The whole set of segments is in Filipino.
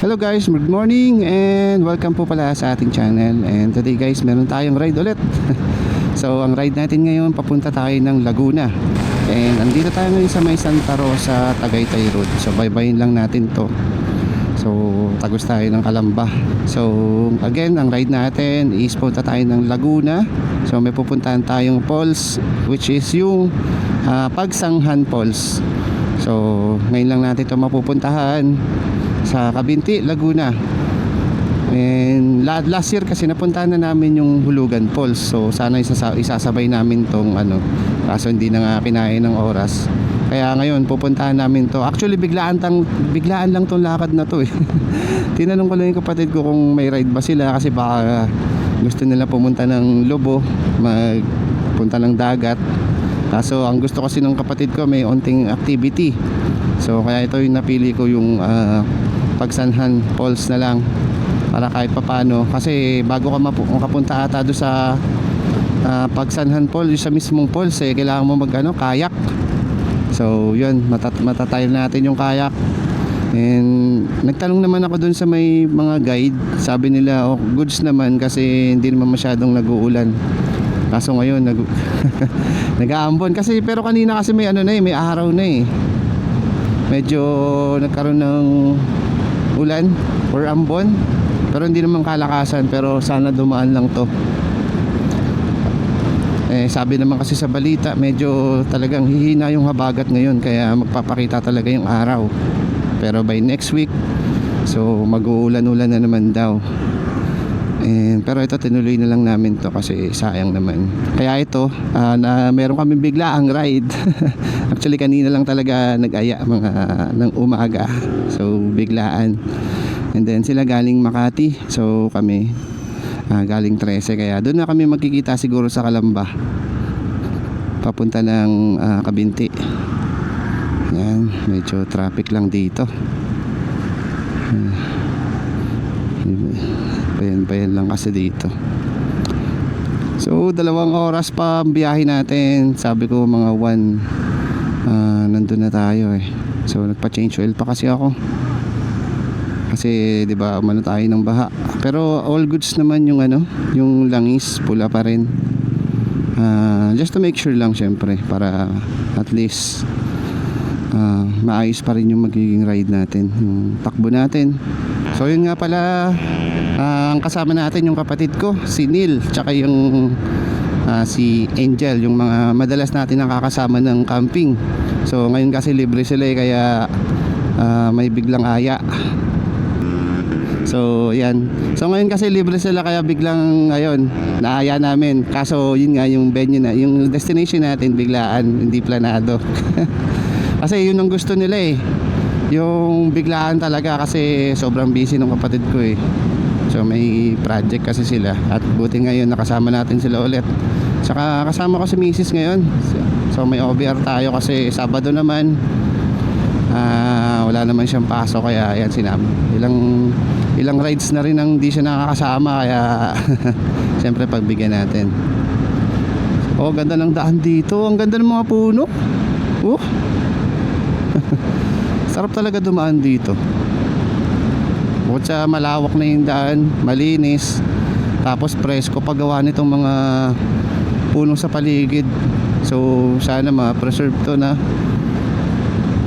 Hello guys, good morning and welcome po pala sa ating channel. And today guys, meron tayong ride ulit. So ang ride natin ngayon, papunta tayo ng Laguna. And andito tayo ngayon sa may Santa Rosa, Tagaytay Road. So baybayin lang natin to. So tagos tayo ng Calamba. So again, ang ride natin is punta tayo ng Laguna. So may pupuntahan tayong falls, which is yung Pagsanghan Falls. So ngayon lang natin ito mapupuntahan sa Cabinti, Laguna. And last year kasi napuntahan na namin yung Hulugan Falls. So sana isasabay namin tong kaso hindi na nga kinain ng oras. Kaya ngayon pupuntahan namin to. Actually biglaan lang tong lakad na to eh. Tinanong ko lang yung kapatid ko kung may ride ba sila, kasi baka gusto nila pumunta ng Lobo, magpunta ng dagat. Kaso ang gusto kasi ng kapatid ko may onting activity. So kaya ito yung napili ko, yung Pagsanghan Falls na lang, para kahit papano, kasi bago ka makapunta ata doon sa Pagsanghan Falls, yung sa mismong falls kailangan mo kayak. So yun, matatayal natin yung kayak. And nagtanong naman ako doon sa may mga guide, sabi nila goods naman kasi hindi naman masyadong nag-uulan. Kaso ngayon nag-aambon kasi, pero kanina kasi may may araw na eh. Medyo nagkaroon ng ulan or ambon, pero hindi naman kalakasan, pero sana dumaan lang to. Sabi naman kasi sa balita medyo talagang hihina yung habagat ngayon, kaya magpapakita talaga yung araw, pero by next week so mag-uulan-ulan na naman daw. Pero ito tinuloy na lang namin to kasi sayang naman. Kaya ito na meron kami biglaang ride. Actually kanina lang talaga nag-aya ng umaga. So biglaan. And then sila galing Makati, so kami galing 13. Kaya doon na kami magkikita siguro sa Calamba, papunta ng Cabinti. Yan, medyo traffic lang dito. Bayan lang kasi dito. So 2 oras pa ang biyahe natin. Sabi ko mga 1 nandun na tayo eh. So nagpa-change oil pa kasi ako, kasi 'di ba umano tayo ng baha. Pero all goods naman yung yung langis pula pa rin. Just to make sure lang syempre, para at least maayos pa rin yung magiging ride natin, yung takbo natin. So yun nga pala, ang kasama natin yung kapatid ko, si Neil, tsaka yung si Angel, yung mga madalas natin nakakasama ng camping. So ngayon kasi libre sila kaya may biglang aya. So yan. So ngayon kasi libre sila kaya biglang naaya namin. Kaso yun nga, yung venue na, yung destination natin biglaan, hindi planado. Kasi yun ang gusto nila eh, yung biglaan talaga, kasi sobrang busy ng kapatid ko eh. So may project kasi sila, at buti ngayon nakasama natin sila ulit. Saka kasama ko si Mrs. ngayon. So may OBR tayo kasi Sabado naman. Wala naman siyang pasok, kaya yan sinama. Ilang rides na rin ang di siya nakakasama, kaya siyempre pagbigyan natin. Ganda ng daan dito, ang ganda ng mga puno. Sarap talaga dumaan dito. Bukod sa malawak na yung daan, malinis, tapos presko paggawa nitong mga puno sa paligid. So sana ma-preserve to na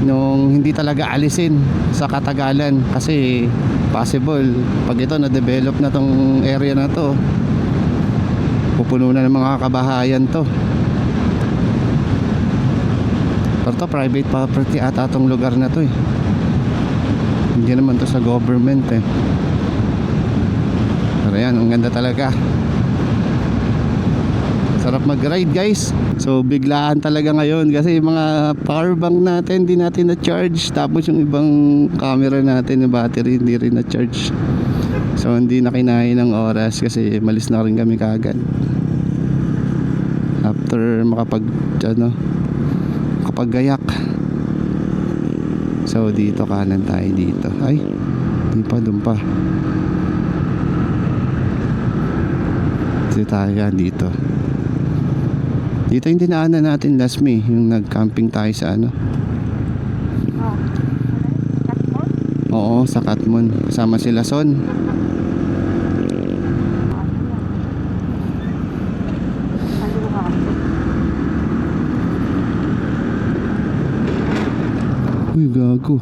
nung hindi talaga alisin sa katagalan, kasi possible pag ito na-develop na tong area na to, pupuno na ng mga kabahayan to. Pero to private property ata tong lugar na to eh. Hindi naman to sa government eh. Pero yan, ang ganda talaga. Sarap mag-ride guys. So biglaan talaga ngayon kasi mga power bank natin di natin na-charge, tapos yung ibang camera natin, yung battery hindi rin na-charge. So hindi na kinain ng oras kasi malis na rin kami kaagad after makapaggayak. So dito kanan tayo dito. Ay, di pa, dun pa. Dito tayo yan dito. Dito yung dinaanan natin last May, yung nag-camping tayo sa Oo, Oo, sa Katmon. Kasama sila Son. Uy, gago.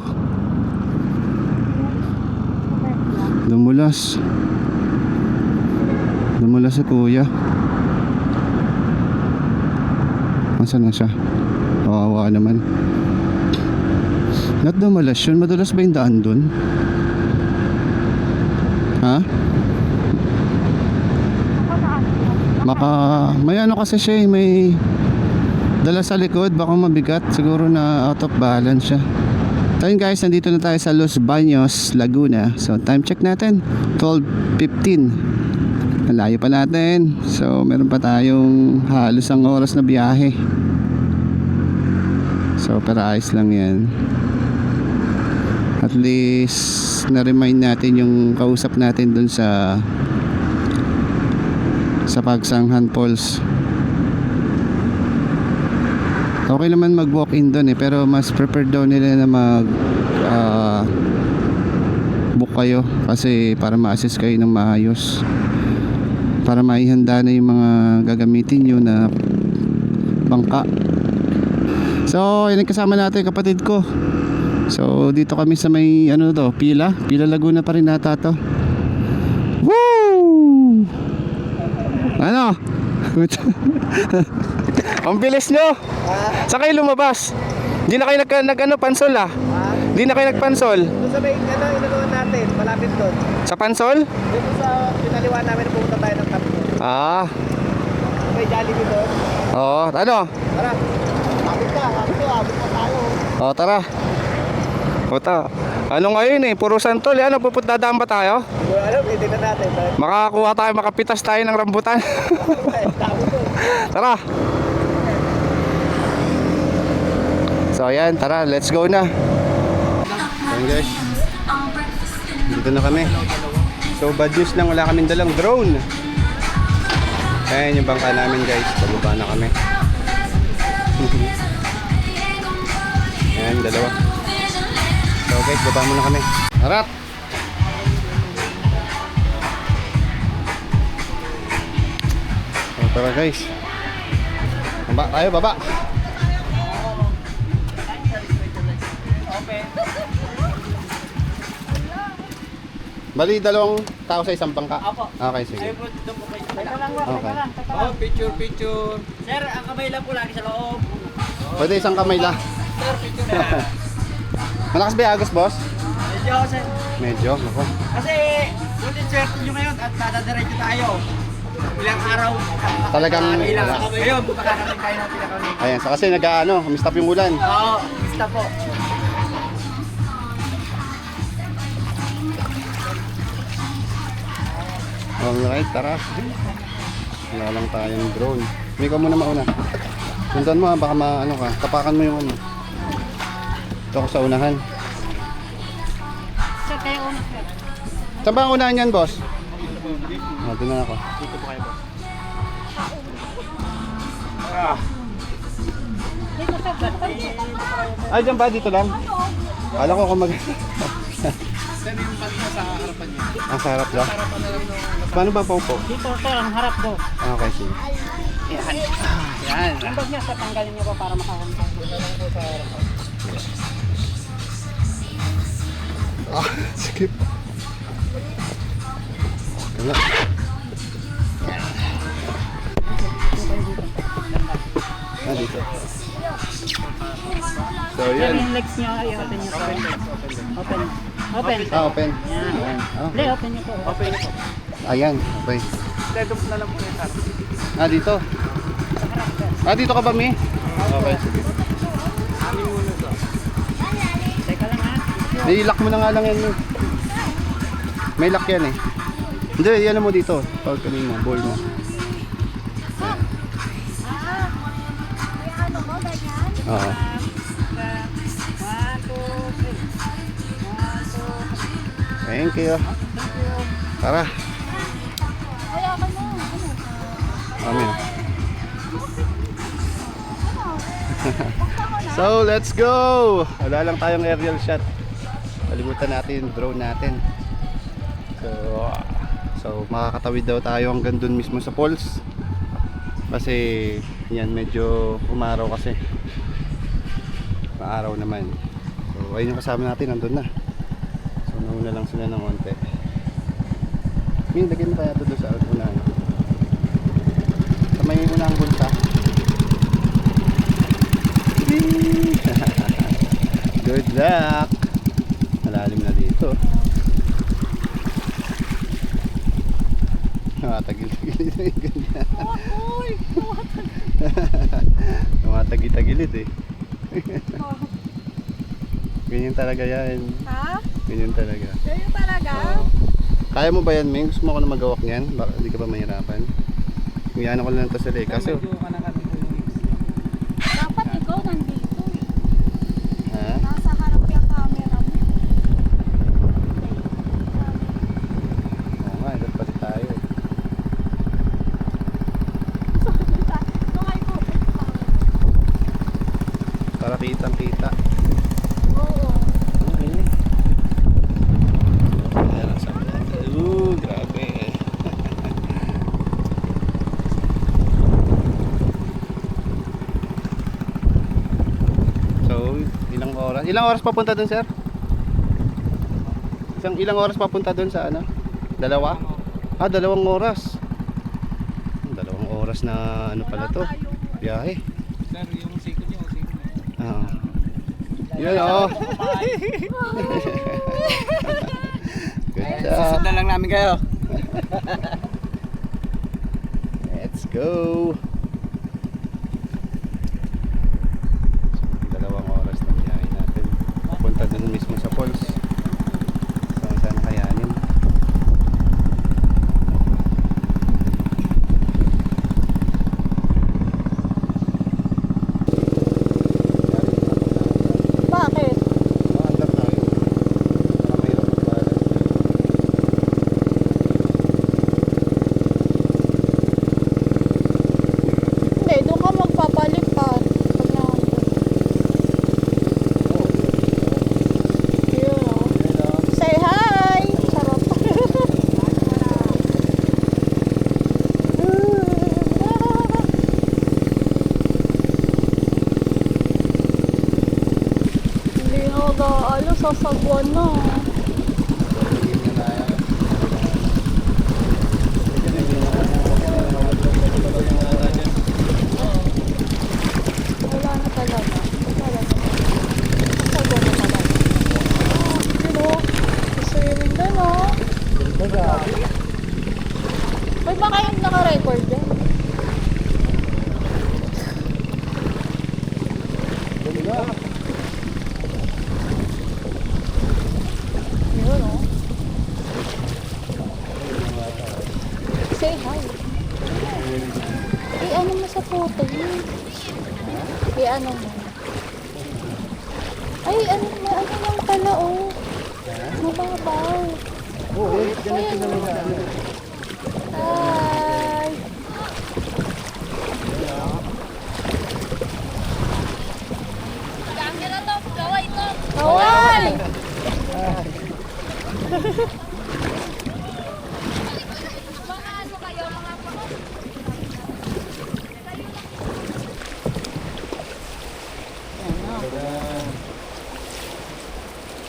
Dumulas. Dumulas si kuya. Nasaan na siya? Kawawa naman. Not dumulas yun. Madulas ba yung daan dun? Ha? May ano kasi siya eh, may dala sa likod, baka mabigat. Siguro na out of balance siya. So yun guys, nandito na tayo sa Los Baños, Laguna. So time check natin, 12:15. Malayo pa natin. So meron pa tayong halos ang oras na biyahe. So pero ayos lang yan. At least na-remind natin yung kausap natin dun sa Pagsanghan Falls. Okay naman mag walk-in doon eh, pero mas preferred daw nila na mag book kayo kasi para ma-assist kayo ng maayos, para maihanda na yung mga gagamitin nyo na bangka. So yun ang kasama natin, kapatid ko. So dito kami sa may ano to, Pila Laguna pa rin nata to. Woo! Ano? Ang bilis nyo. Saan kayo lumabas? Di na kayo pansol ah. Di na kayo nagpansol. Doon sa may inunuan natin, malapit doon. Sa pansol? Dito sa pinaliwan namin na pumunta tayo ng Katmon. Ah. May Jollibee doon. Oo, ano? Tara. Abot pa tayo. Oo, tara. Puta. Ano ngayon eh, puro santol. Ano, dadaan ba tayo? Hindi ko alam, hindi na natin. Makakuha tayo, makapitas tayo ng rambutan. Tara. So ayan, tara, let's go na. Ayan guys, dito na kami. So bad news lang, wala kaming dalang drone. Ayan yung bangka namin guys, pababa na kami. Ayan, dalawa. So guys, baba muna kami. Harap! So tara guys, baba tayo, baba. Bali, dalawang tao sa isang bangka? Opo. Okay, sige. Okay. Oh, picture. Sir, ang kamay lang po lagi sa loob. Pwede isang kamay lang. Sir, picture na. Malakas ba yung agos, boss? Medyo, sir. Medyo, ako. Kasi, buti swerte nyo ngayon at dadadiretso tayo. Ilang araw. Talagang Ilang wala. ngayon, makakarating tayo ng pinakauli. Ayan, so kasi umistap yung ulan. Oo, basta po. Alright, tara. Wala lang tayong drone. May ka muna mauna. Sundan mo ha, baka ka. Tapakan mo yung ano. Ito ako sa unahan. Sir, kayo una, sir. Saan ba ang unahan yan, boss? Doon na ako. Dito po kayo po. Dito, sir. Dito kayo. Ay, dyan ba? Dito lang? Kala ko kung Sir, yung kanina sa harapan niyo. ang sarap lang. Harapan na lang nung... Paano ba po? Dito, sir, ang harap do. Okay, sige. Yan. Ang bag niya, sir, tanggalin niyo pa para makakamta. Skip. Wala. Dito. So, Sir, yan. yung legs niyo, i-open niyo po. Open. Open. Open. Yan. Ayan. Play, open niyo po. Okay na po. Ayan, okay. Dedom na lang po yung sir. Dito. Dito ka ba, Mi? Okay, sige. Amin muna to. Teka lang, ha? I-lock mo na nga lang yan, Mi. May lock yan eh. Hindi, yan mo dito. Pag kanina, ball mo. Oo. 1, 2, 3. 1, 2, 3. Thank you. Tara. Amin. So, let's go! Wala lang tayong aerial shot. Kalimutan pinabutan natin yung drone natin. So makakatawid daw tayo hanggang dun mismo sa falls. Kasi yan medyo umaraw kasi. Maaraw naman. So ayun yung kasama natin, nandun na. So nauna lang sila ng konti. Yung lagyan mo kaya ito doon sa unahan. Sa may unang bulta. Good luck. Malalim na dito. Tumatagil-tagilid na yung ganyan. Tumatagil-tagilid eh. Ganyan talaga yan. Ha? Ganyan talaga. Ganyan talaga? Oo. Kaya mo ba yan, Ming? Gusto mo ako na magawak niyan? Baka hindi ka ba mahirapan? Iyan ko lang ito sa lake. Kaso, Dapat ikaw nandito eh. ha? Nasa harap yung camera mo. Oo nga, dapat pati tayo. Sungay ko. Para kitang-kita. Oo. Grabe. So, ilang oras? Ilang oras papunta dun, sir? Ilang oras papunta dun sa ano? Dalawa? Ah, 2 oras. 2 oras na ano pala to? Biyahe. Sir, yung sikot niyo, sikot niyo. Oo. Yun, oh. Good job. Susundan lang namin kayo. Let's go. 2 oras na biyahe natin. Papunta dun mismo sa falls. So, saan kayanin? Bakit? Andar tayo. Baka mayroon pa pala. Hindi, doon ka magpapalipad. Pag nandun. Yun oh. Say hi! Sarap. Hindi na mag-aalo, sasagwan na. Wala na talaga. Wala na. Sasagwan na talaga. Yun oh. Swimming doon oh. May ba kayong naka-record dyan? Yun oh. Say hi. I-ano mo sa photo yun. I-ano mo. Ay, ano mo, ano lang pala oh. Mababaw. Oo, ganito na lang. Hi. Kaway!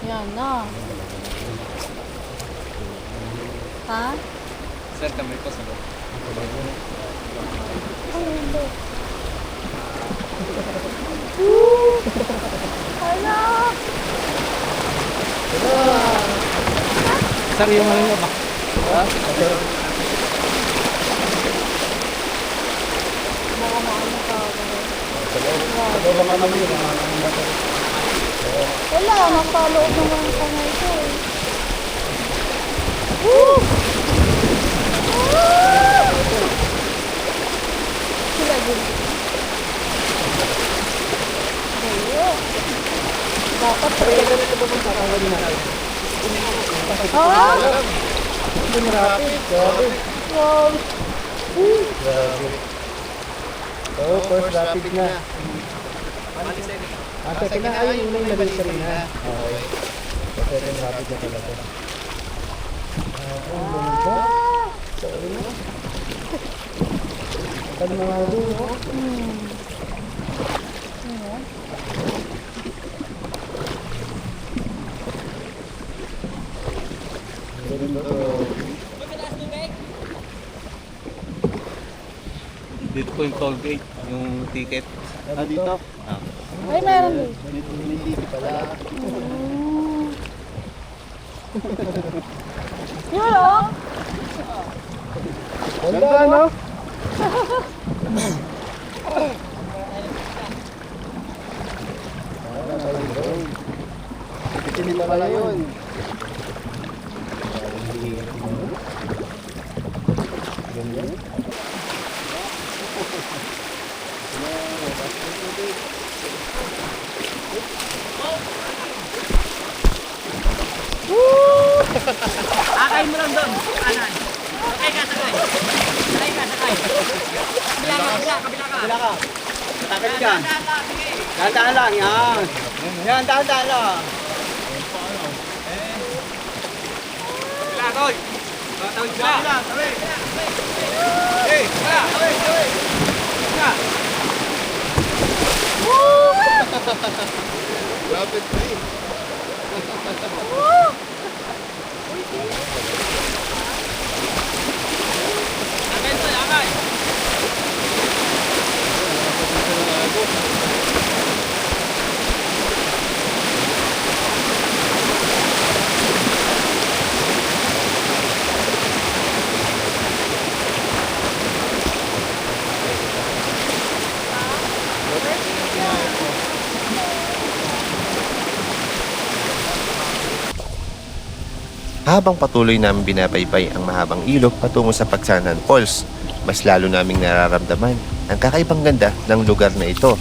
Yan na. Ha? Sir, kamay ko sa loob. Ay, hindi. Woo! Hala! Sir, yung ano nyo ba? Baka maano ka. Wala, napaloob naman ang kamay ko eh. Woo! Ah! Sila din. Ayun. Dapat talaga nito ba kung tatawag na? Ah? Grabe. Oh, first rapid na. Second na. Ay, yung nalagay ka rin ha. Okay. Dito po yung toll gate, yung ticket. Dito. Ay, meron din. Yun o. Ganda, no? Hindi pala yun. Akay mo lang doon. Kanan. Okay ka, sakay. Sakay ka, sakay. Kabila ka. Kabila ka. Takit ka. Dahan-dahan lang, yan. Yan, dahan-dahan lang. Kabila, Toy! Tawid ka! Tawid. Hey! Kabila! Tawid! Kabila! Lapit pa eh. Akay to, akay. Habang patuloy namin binabaybay ang mahabang ilog patungo sa Pagsanan Falls, mas lalo naming nararamdaman ang kakaibang ganda ng lugar na ito.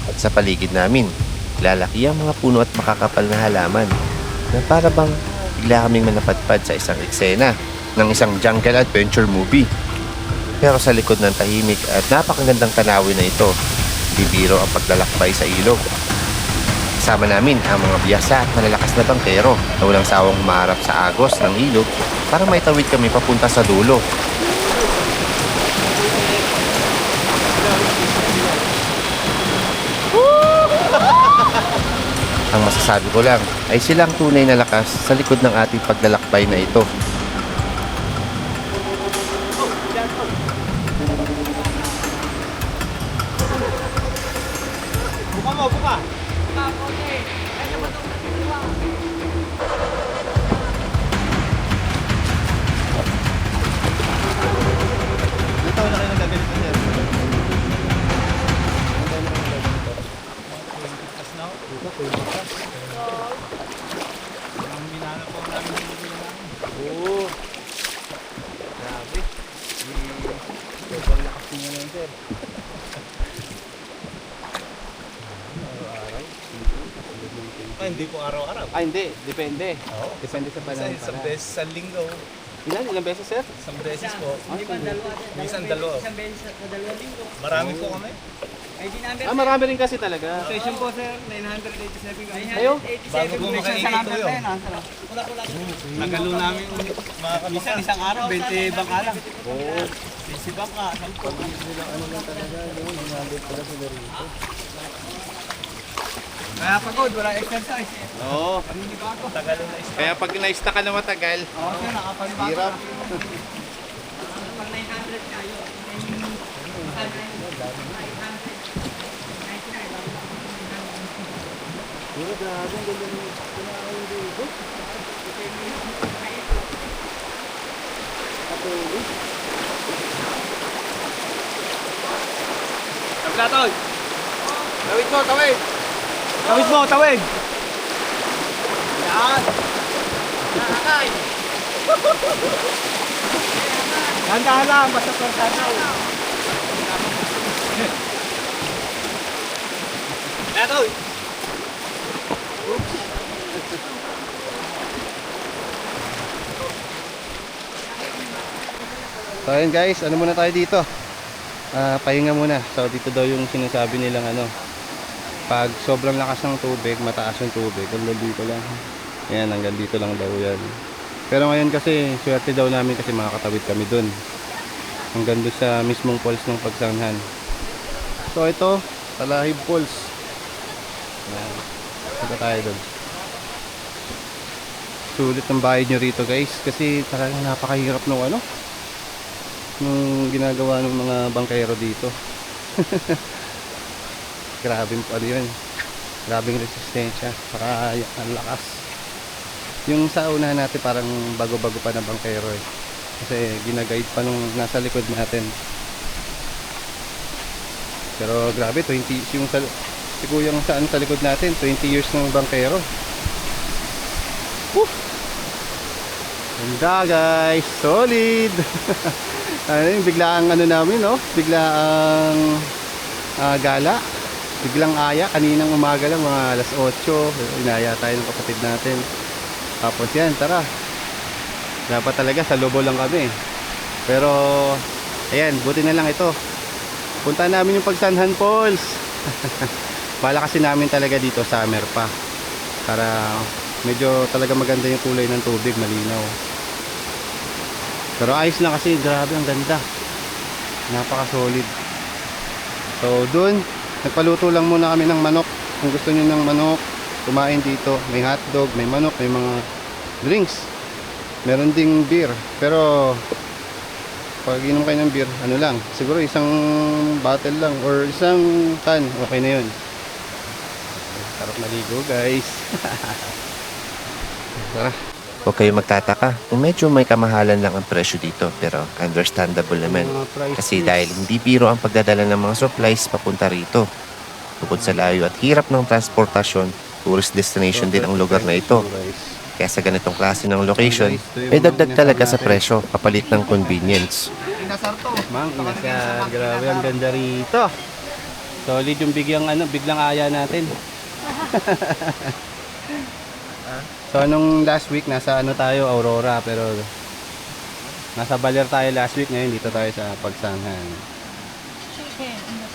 At sa paligid namin, lalaki ang mga puno at makakapal na halaman na para bang bigla kaming manapadpad sa isang eksena ng isang jungle adventure movie. Pero sa likod ng tahimik at napakagandang tanawin na ito, bibiro ang paglalakbay sa ilog. Kasama namin ang mga biyasa at malalakas na bangkero na walang sawang humarap sa agos ng ilog para maitawid kami papunta sa dulo. Ang masasabi ko lang ay silang tunay na lakas sa likod ng ating paglalakbay na ito. Buka mo, buka. Ito na kayo nagaganito niya. Oo. Grabe. Sobrang lakas niya na yun, sir. Hindi po araw-araw. Hindi. Depende. Depende sa panahon Isang pala. beses sa linggo. Ilang beses, sir? Isang beses po. Hindi ba dalawa? Minsan dalawa. Isang beses sa dalawang linggo. Marami po kami. ID number. Marami rin kasi talaga. Station po sir, 987 kami. Ayo. Bago po makainito yun. Wala. Nagalo namin mga Minsan kabakas. isang araw, 20 bangka lang. Oo. 20 bangka, 10. Kaya pagod, wala exercise. Oo. Tagalo na isa. Kaya pag na-ista ka na matagal, Oo, sir, nakapalibago. hirap. Pag 900 kayo. Taglatoy! Tawid mo, tawid! Tawid mo, tawid! Yan! Nakakay. Dahan-dahan lang, basta persano. Taglatoy! So ayun guys, ano muna tayo dito? Pahinga muna. So dito daw yung sinasabi nilang ano, Pag sobrang lakas ng tubig, mataas yung tubig, hanggang dito lang. Ayan, hanggang dito lang daw yan. Pero ngayon kasi, swerte daw namin kasi makakatawid kami dun. Hanggang doon sa mismong falls ng Pagsanghan. So ito, Talahib Falls. Ayan, punta tayo dun. Sulit ang bayad nyo rito guys, kasi talagang napakahirap nung ano, nung ginagawa ng mga bangkero dito. Grabing ano yun, grabing resistensya, saka ang lakas. Yung sa una natin parang bago-bago pa na bangkero eh, kasi ginaguide pa nung nasa likod natin. Pero grabe, 20 yung si kuyang saan sa likod natin, 20 years ng bangkero. Ganda guys, solid. Ano yung biglaang ano namin, no? Biglaang gala, biglang aya. Kaninang umaga lang, mga alas 8, inaya tayo ng kapatid natin. Tapos yan, tara. Dapat talaga sa Lobo lang kami. Pero ayan, buti na lang ito. Punta namin yung Pagsanghan Falls. Bala kasi namin talaga dito summer pa, para medyo talaga maganda yung kulay ng tubig, malinaw. Pero ayos na kasi, grabe ang ganda. Napaka solid. So dun, nagpaluto lang muna kami ng manok. Kung gusto niyo ng manok, kumain dito. May hotdog, may manok, may mga drinks. Meron ding beer. Pero pag inom kayo ng beer, ano lang, siguro isang bottle lang or isang can, okay na yun. Sarap maligo guys. Tara. Huwag kayo magtataka kung medyo may kamahalan lang ang presyo dito, pero understandable naman. Kasi dahil hindi biro ang pagdadala ng mga supplies papunta rito. Bukod sa layo at hirap ng transportasyon, tourist destination din ang lugar na ito. Kaya sa ganitong klase ng location, may dagdag talaga sa presyo kapalit ng convenience. Mang inasar, grabe ang ganda rito. Solid yung biglang aya natin. So nung last week nasa tayo, Aurora, pero nasa Baler tayo last week, ngayon dito tayo sa Pagsanghan. Chicken in the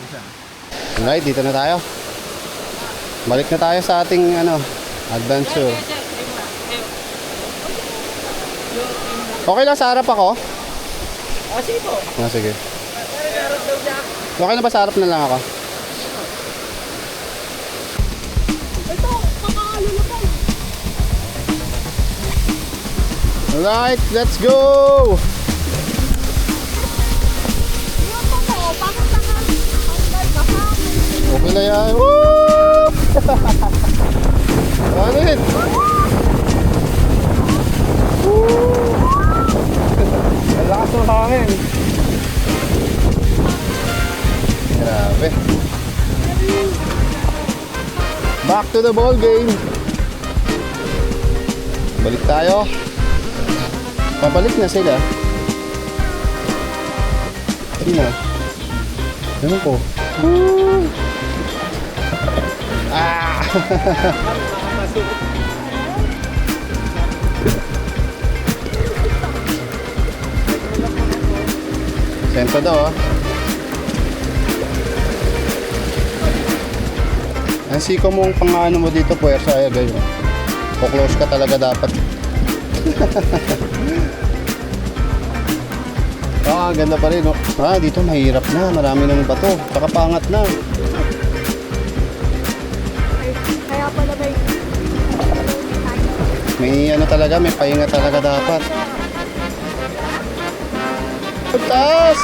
sar. Alright, dito na tayo. Balik na tayo sa ating adventure. Okay lang sa harap ako? Sige po. Sige. Okay na ba sa harap na lang ako? Ito, makaalulupay. Alright, let's go! Iwan mo mo, bakit ang mahangin? Okay na yan. Woo! Ano yun? Ang lakas ng hangin. Grabe. Back to the ball game. Balik tayo. Pabalik na sila. Hindi na. Ewan ko. Woo! Ah! Sento daw ah. Ang siko mong pang-ano mo dito, puwersa ay ganyan. O-close ka talaga dapat. Ganda pa rin, no? Dito mahirap na, marami ng bato, saka pangat na. Kaya pala May talaga, may pahinga talaga dapat. Taas!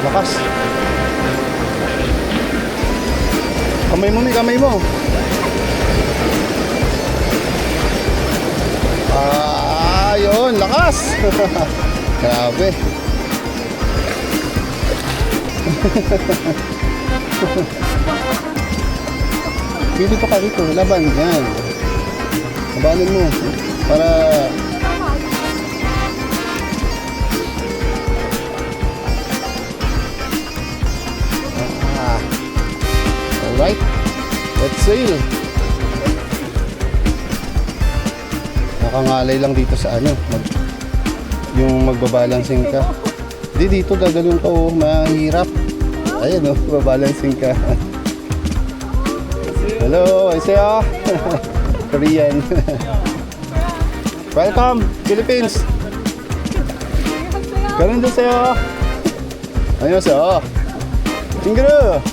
Lakas. Kamay mo, kamay mo. Yun, lakas. Grabe. Dito ka dito, laban yan. Labanan mo para alright, let's sail. Nakangalay lang dito sa yung magbabalancing ka. Di dito gagalong ka oh, mahirap. Ayan oh, babalancing ka. Hello, Iseo. Korean. Welcome, Philippines. Ganun doon sa'yo. Ayun sa'yo. Tingnan.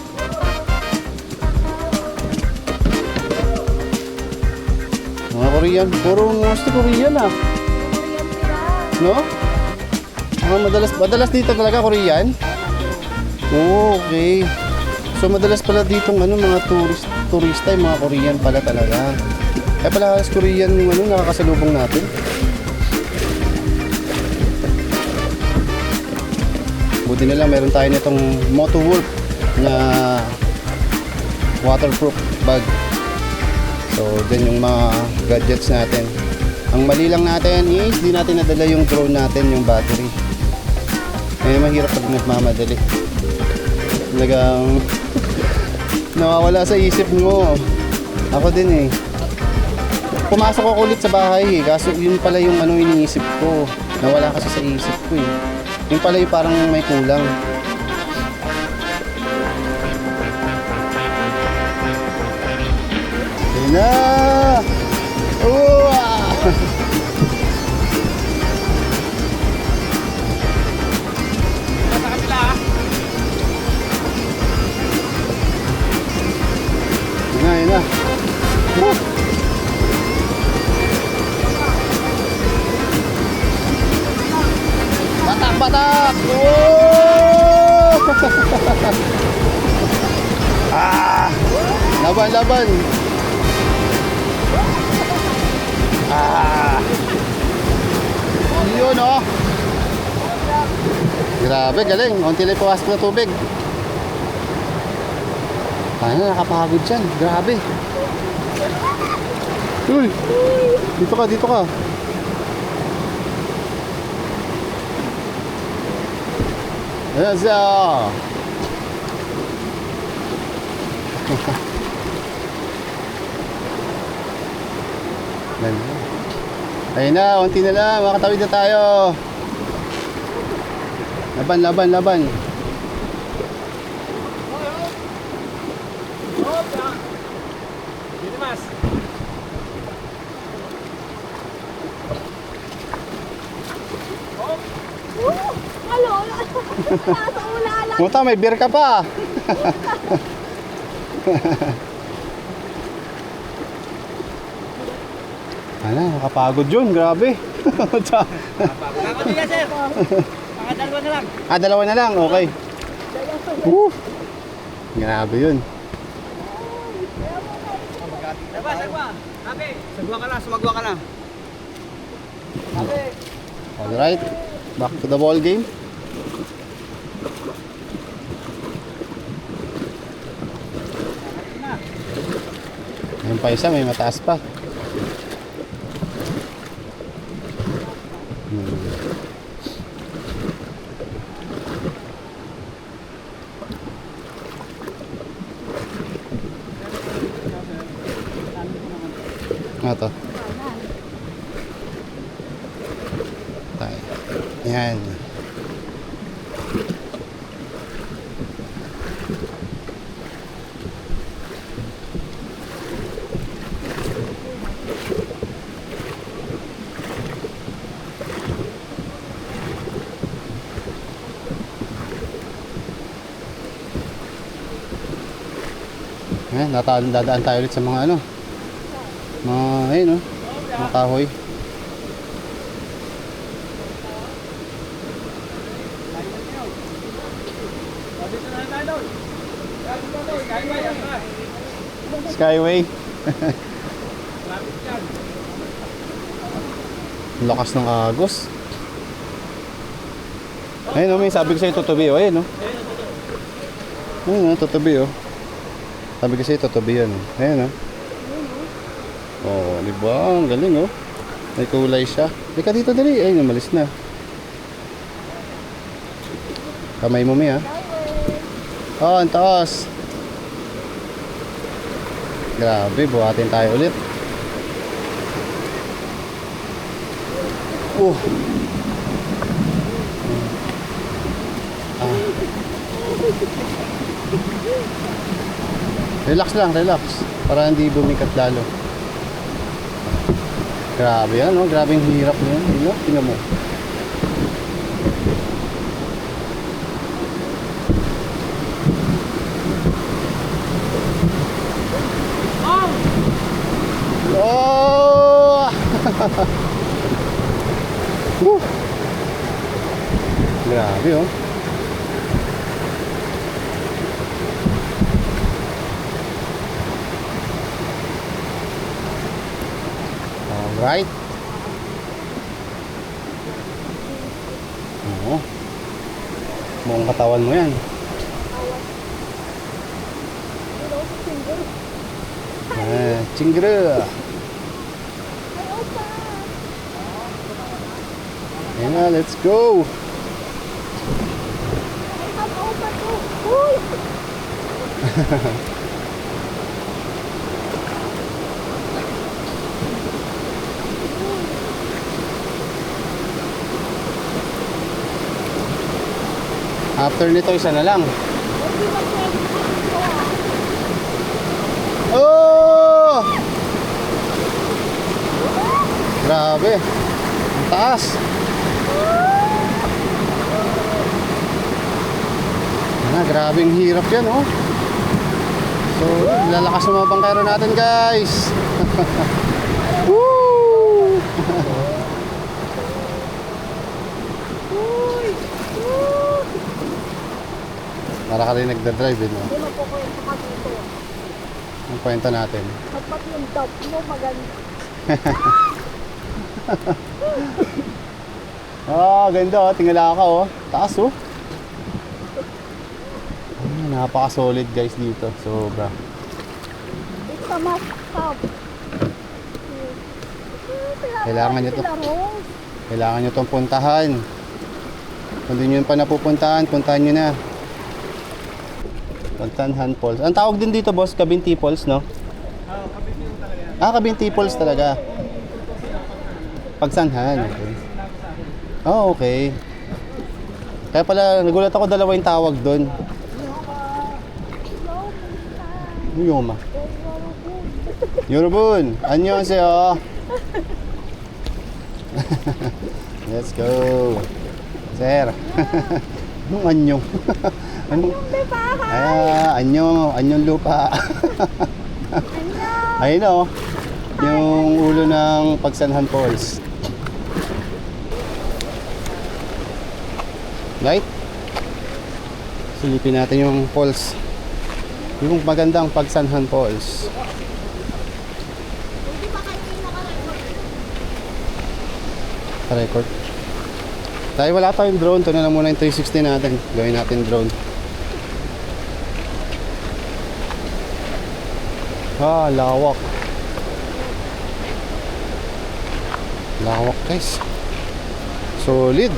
Mga Korean, puro mostly Korean ah. No? Madalas dito talaga Korean? Okay. So madalas pala dito mga turista yung mga Korean pala talaga. Kaya pala halos Korean yung nakakasalubong natin. Buti na lang meron tayo nitong Motowolf na waterproof bag. So dyan yung mga gadgets natin. Ang mali lang natin is di natin nadala yung drone natin, yung battery. Eh mahirap pag nagmamadali. Talagang nawawala sa isip mo. Ako din eh. Pumasok ako ulit sa bahay eh. Kaso yun pala yung iniisip ko. Nawala kasi sa isip ko eh. Yun pala yung parang may kulang. Ayun na! Uwa! Sa kabila ah. Ayun na. Woo! Batak! Oh! Ah! Laban! Ah! Yun oh! Grabe, galing. Unti lang pumasok na tubig. Ano, nakapagod dyan. Grabe. Uy! Dito ka. Ayan siya. Ayun na, unti na lang. Makatawid na tayo. Laban. Dito mas. Halo, nasa ulala. Puta, may beer ka pa. Nakapagod yun. Grabe. Ako din yan, sir. Mga dalawa na lang. Dalawa na lang. Okay. Woo! Grabe yun. Sagwa. Sabi. Sumagwa ka na. Alright. Back to the ball game. Ayun pa isa, may mataas pa. Ito. Tayo. Yan. Ayan, dadaan tayo ulit sa mga ayun mga kahoy. Skyway. Lakas ng agos. Ayun may sabi ko sa'yo tutubi ayun ayun tutubi sabi ko sa'yo tutubi yan ayun oh, di ba? Ang galing may kulay siya. Di ka dito dali. Ayun, umalis na. Kamay mo may ang taas. Grabe, buhatin tayo ulit. Relax lang, relax. Para hindi bumikat lalo. Grabe yan, no? Grabe yung hirap niya. Tingnan mo. Oh! Woo! Grabe, oh. Alright. Oo. Mukhang katawan mo yan. Chinggre. Ayan na, let's go. After nito, isa na lang. Oh! Grabe. Ang taas. Grabing hirap yan, oh. So, lalakas ng mga bangkero natin, guys. Woo! Para ka rin nagdadrive, eh, no? Ano po ko yung saka dito? Ang kwento natin. Dapat yung top mo maganda. Ganda, oh. Tingala ka, oh. Taas, oh. Napaka-solid, guys, dito. Sobra. It's a must have. Kailangan nyo to. Kailangan nyo itong puntahan. Kung di nyo pa napupuntahan, puntahan nyo na. Pagsanhan Falls. Ang tawag din dito, boss, Cabinti Falls, no? Cabinti Falls talaga. Pagsanhan. Okay. Oh, okay. Kaya pala, nagulat ako, dalawa yung tawag doon. Yoma. Yorobun. 안녕하세요. Let's go. Sir. Anong anyong? Anong lupa? Anyong lupa. Ayun, oh. Yung ulo ng Pagsanhan Falls. Light. Silipin natin yung falls. Yung magandang Pagsanhan Falls. Record. Dahil wala tayong drone, ito na lang muna yung 360 natin. Gawin natin drone. Lawak. Lawak, guys. Solid.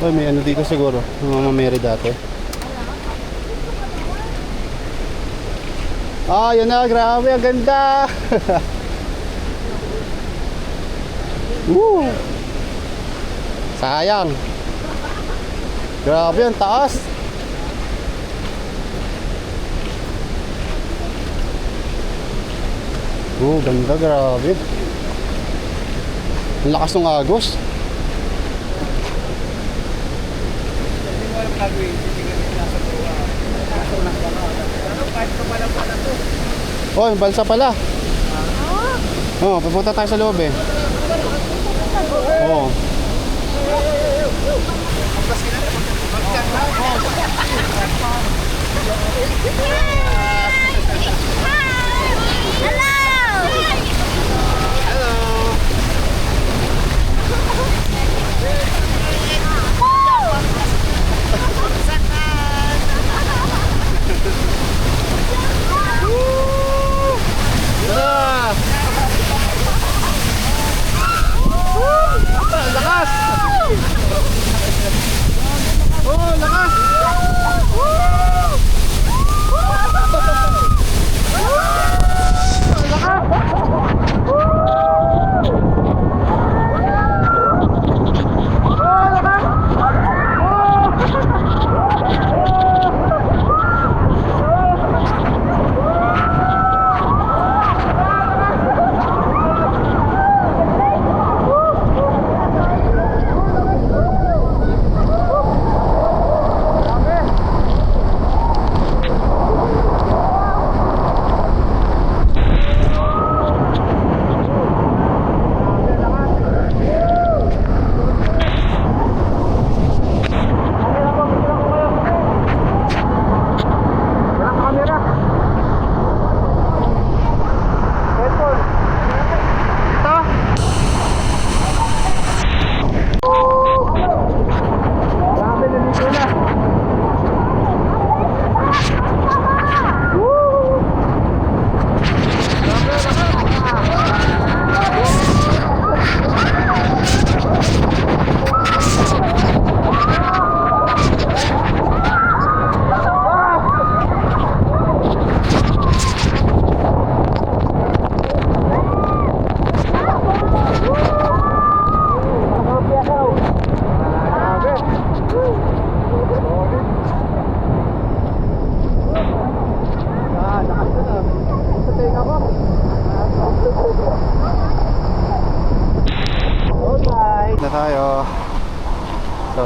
May ano dito siguro, yung Mama Mary dati. Yan na, grabe, ang ganda. Woo! Sayang. Grabe, ang taas. Ganda, grabe. Ang lakas ng agos. Oh, yung balsa pala. Pupunta tayo sa loob, eh. Oo.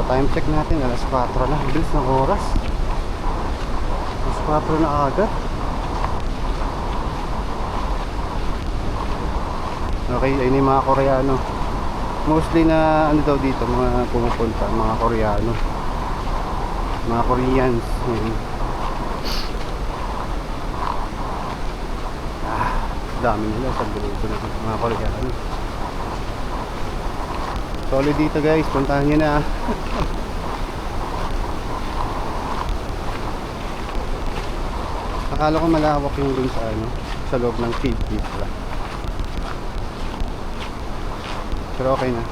time check natin, alas 4 na. Bilis ng oras. Alas 4 na agad. Okay, ayun yung mga Koreano. Mostly na ano daw dito, mga pumupunta, mga Koreano. Mga Koreans. Ayun. Dami nila sa grupo na mga Koreano. Solid dito guys, puntahan nyo na. Akala ko malawak yung dun sa ano, sa loob ng cave dito. Pero okay na.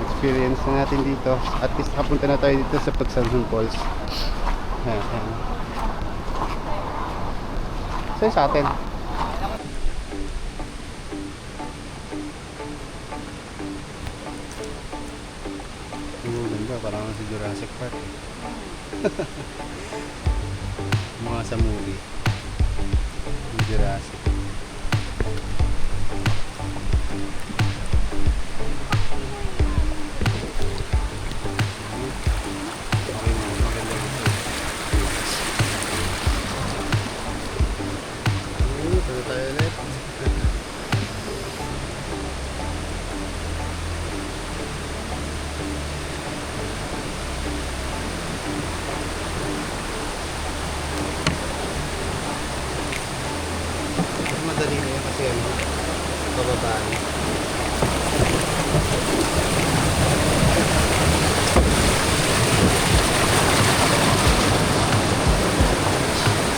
Experience na natin dito. At least nakapunta na tayo dito sa Pagsanson Falls. Ayan. So sa atin. Ganda, parang sa Jurassic Park. Mga sa movie. Yung Jurassic. Madali na yun kasi ano, bababaan.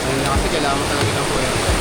Ayun na kasi kailangan mo talaga ng puwersa.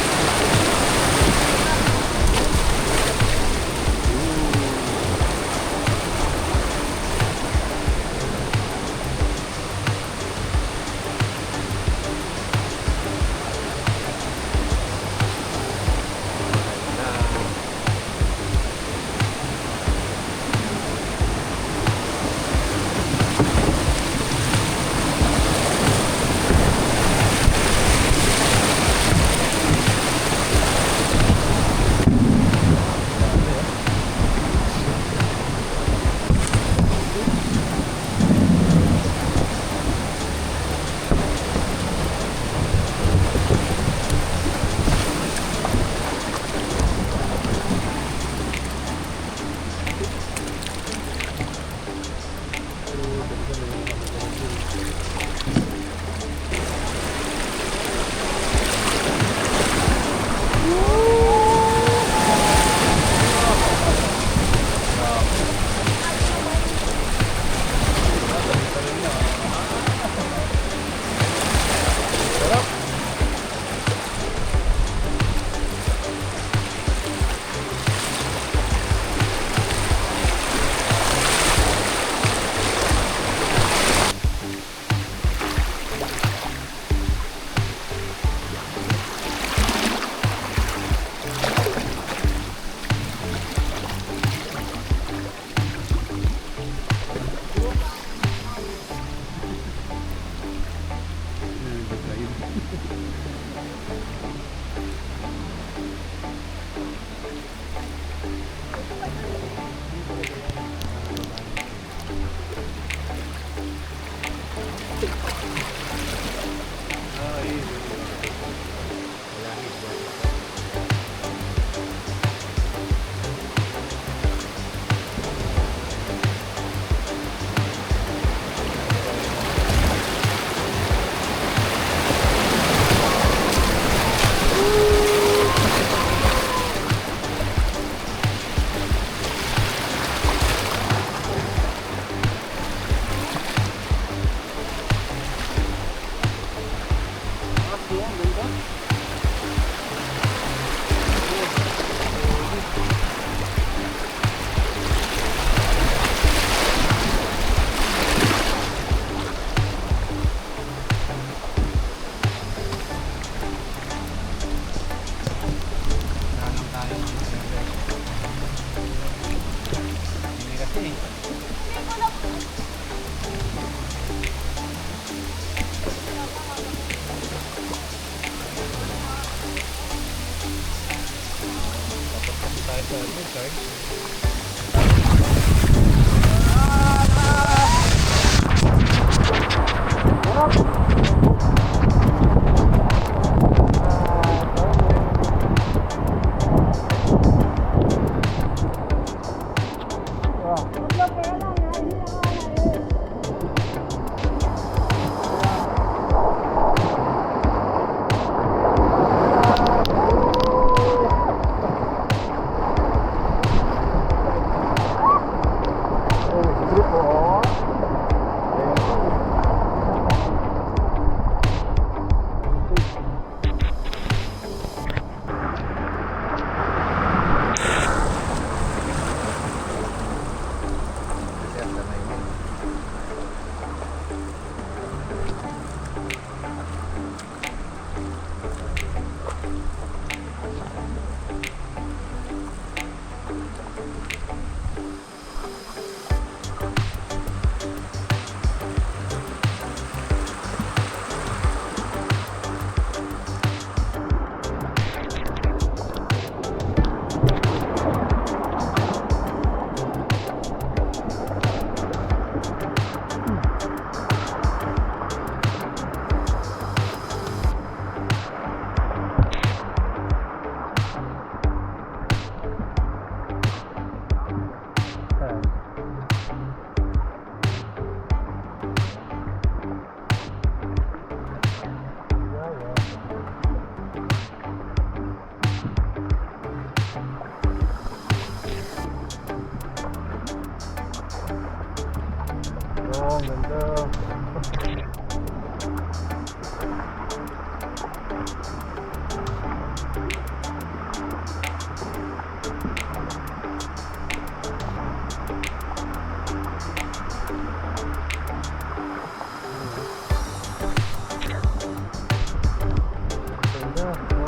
tayo sa lizard.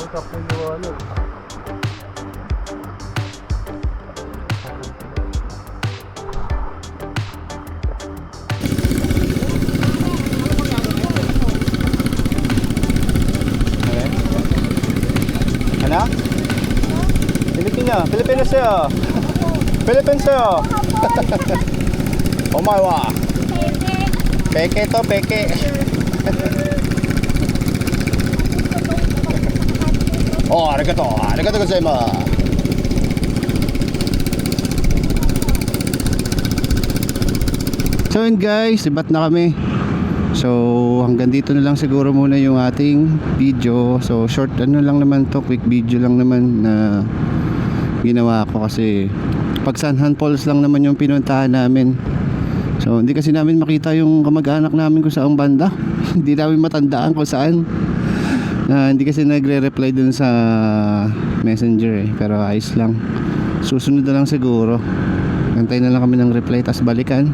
Pagkap na liwanag. Ano? Pilipino, Filipino sa'yo. Philippines sa'yo. Oh my wow. Peke to, peke. Oh, arigato gozaimasu. So yun guys, ibat na kami. So hanggang dito na lang siguro muna yung ating video. So short ano lang naman to, quick video lang naman na ginawa ko kasi pag Sanhan Falls lang naman yung pinuntahan namin. So hindi kasi namin makita yung kamag-anak namin kung saang banda. Hindi namin matandaan kung saan. Hindi kasi nagre-reply dun sa messenger eh. Pero ayos lang. Susunod na lang siguro. Antay na lang kami ng reply tas balikan.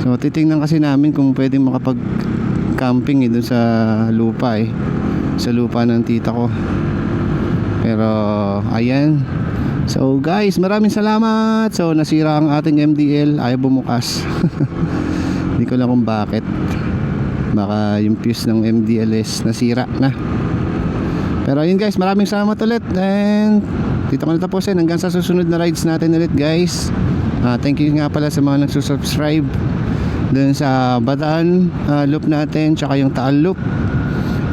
So titingnan kasi namin kung pwedeng makapag-camping dun sa lupa eh. Sa lupa ng tita ko. Pero ayan. So guys, maraming salamat. So nasira ang ating MDL, ayaw bumukas. Hindi ko lang kung bakit. Baka yung fuse ng MDL is nasira na. Pero ayun guys, maraming salamat ulit. And dito ko na tapusin. Hanggang sa susunod na rides natin ulit guys. Thank you nga pala sa mga nagsusubscribe dun sa Bataan loop natin, tsaka yung Taal loop.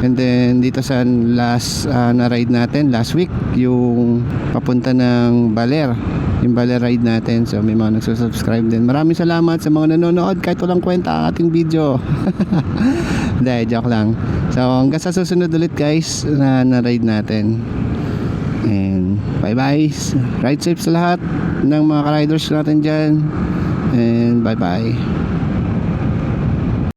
And then dito sa last na ride natin last week, yung papunta ng Baler, yung Baler ride natin. So may mga nagsusubscribe din. Maraming salamat sa mga nanonood kahit walang kwenta ang ating video. Hindi, joke lang. So hanggang sa susunod ulit guys na ride natin. And bye bye. Ride safe sa lahat ng mga ka-riders natin dyan. And bye bye.